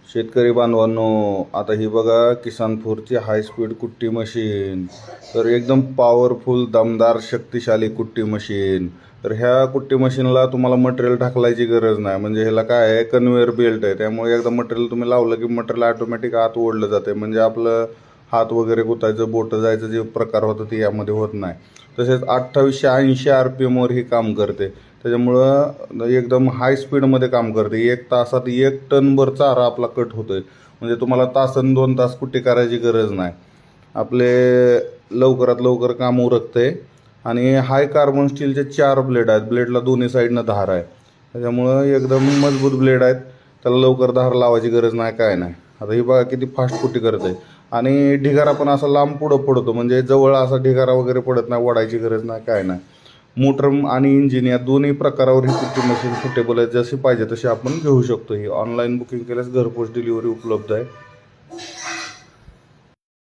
शेतकरी बांधवांनो, आता ही बघा किसान फोरची हाय स्पीड कुट्टी मशीन. तर एकदम पॉवरफुल दमदार शक्तिशाली कुट्टी मशीन. तर ह्या कुट्टी मशीनला तुम्हाला मटेरियल ढकलायची गरज नाही. म्हणजे ह्याला काय आहे, कन्व्हेअर बेल्ट आहे. त्यामुळे एकदा मटेरियल तुम्ही लावलं की मटेरियल ऑटोमॅटिक आत ओढलं जाते. म्हणजे आपलं हात वगैरे गुतायचं, बोटं जायचं जे प्रकार होतं ते यामध्ये होत नाही. तसेच 2880 RPM वर ही काम करते. त्याच्यामुळं एकदम हाय स्पीडमध्ये काम करते. 1 तासात 1 टनभर चारा आपला कट होतोय. म्हणजे तुम्हाला तासन 2 तास कुट्टी करायची गरज नाही. आपले लवकरात लवकर काम उरकते. आणि हाय कार्बन स्टीलचे 4 ब्लेड आहेत. ब्लेडला दोन्ही साईडनं धार आहे. त्याच्यामुळं एकदम मजबूत ब्लेड आहेत. त्याला लवकर धार लावायची गरज नाही, काय नाही. आता ही बघा किती फास्ट कुट्टी करते. आणि ढिगारा पण असा लांब पुढं पडतो. म्हणजे जवळ असा ढिगारा वगैरे पडत नाही, ओढायची गरज नाही, काय नाही. मोटर आणि इंजिन या दोन्ही प्रकारावर ही कुट्टी मशीन सुटेबल आहे. जशी पाहिजे तशी आपण घेऊ शकतो. ही ऑनलाईन बुकिंग केल्यास घरपोच डिलिव्हरी उपलब्ध आहे.